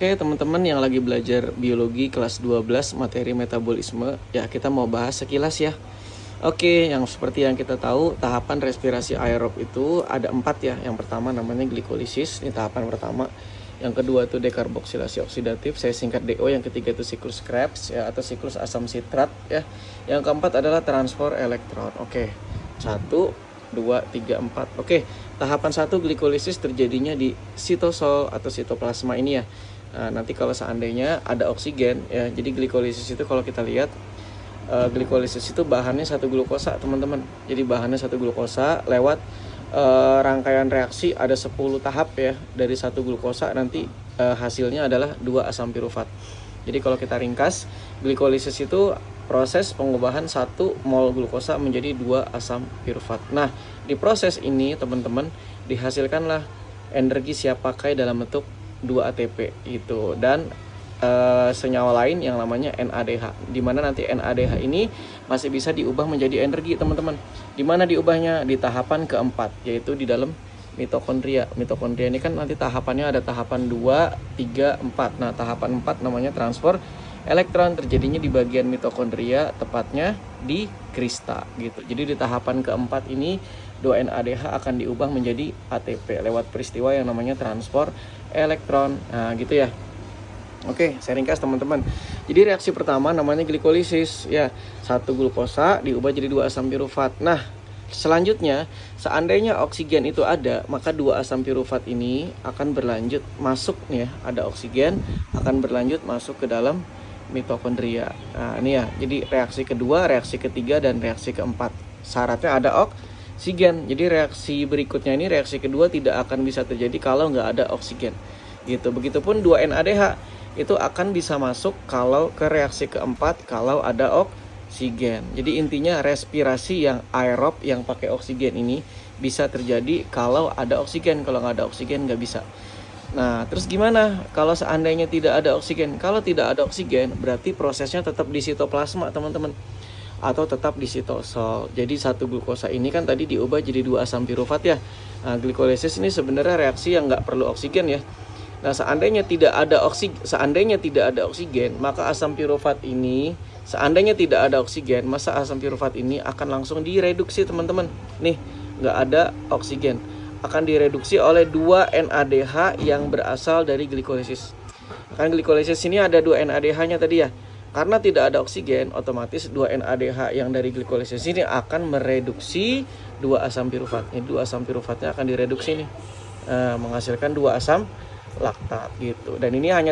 Oke, teman-teman yang lagi belajar biologi kelas 12 materi metabolisme, ya kita mau bahas sekilas ya. Oke, yang seperti yang kita tahu, tahapan respirasi aerob itu ada 4 ya. Yang pertama namanya glikolisis, ini tahapan pertama. Yang kedua itu dekarboksilasi oksidatif, saya singkat DO. Yang ketiga itu siklus Krebs ya, atau siklus asam sitrat ya. Yang keempat adalah transfer elektron. Oke, 1, 2, 3, 4. Oke, tahapan 1 glikolisis terjadinya di sitosol atau sitoplasma ini ya. Nah, nanti kalau seandainya ada oksigen ya, jadi glikolisis itu kalau kita lihat glikolisis itu bahannya satu glukosa teman-teman. Jadi bahannya satu glukosa lewat rangkaian reaksi ada 10 tahap ya. Dari satu glukosa nanti hasilnya adalah 2 asam pirufat. Jadi kalau kita ringkas, glikolisis itu proses pengubahan 1 mol glukosa menjadi 2 asam pirufat. Nah, di proses ini teman-teman dihasilkanlah energi siap pakai dalam bentuk 2 ATP itu dan senyawa lain yang namanya NADH, di mana nanti NADH ini masih bisa diubah menjadi energi teman-teman. Di mana diubahnya? Di tahapan keempat, yaitu di dalam mitokondria. Mitokondria ini kan nanti tahapannya ada tahapan 2, 3, 4. Nah, tahapan 4 namanya transfer elektron, terjadinya di bagian mitokondria, tepatnya di krista gitu. Jadi di tahapan keempat ini 2 NADH akan diubah menjadi ATP lewat peristiwa yang namanya transfer elektron. Nah, gitu ya. Oke, saya ringkas teman-teman. Jadi reaksi pertama namanya glikolisis ya. 1 glukosa diubah jadi 2 asam pirufat. Nah, selanjutnya seandainya oksigen itu ada, maka 2 asam pirufat ini akan berlanjut masuk nih ya. Ada oksigen akan berlanjut masuk ke dalam mitokondria. Nah, ini ya. Jadi reaksi kedua, reaksi ketiga dan reaksi keempat. Syaratnya ada oksigen. Jadi reaksi berikutnya ini, reaksi kedua tidak akan bisa terjadi kalau nggak ada oksigen. Gitu. Begitupun 2 NADH itu akan bisa masuk kalau ke reaksi keempat kalau ada oksigen. Jadi intinya respirasi yang aerob yang pakai oksigen ini bisa terjadi kalau ada oksigen. Kalau nggak ada oksigen nggak bisa. Nah, terus gimana kalau seandainya tidak ada oksigen? Kalau tidak ada oksigen berarti prosesnya tetap di sitoplasma teman-teman, atau tetap di sitosol. Jadi 1 glukosa ini kan tadi diubah jadi 2 asam pirufat ya. Nah, glikolisis ini sebenarnya reaksi yang nggak perlu oksigen ya. Nah, seandainya tidak ada oksigen, maka asam pirufat ini, seandainya tidak ada oksigen, maka asam pirufat ini akan langsung direduksi teman-teman. Nih, nggak ada oksigen, akan direduksi oleh 2 NADH yang berasal dari glikolisis. Kan glikolisis ini ada 2 NADH-nya tadi ya. Karena tidak ada oksigen, otomatis 2 NADH yang dari glikolisis ini akan mereduksi 2 asam pirufat. Ini 2 asam pirufatnya akan direduksi nih, menghasilkan 2 asam laktat gitu. Dan ini hanya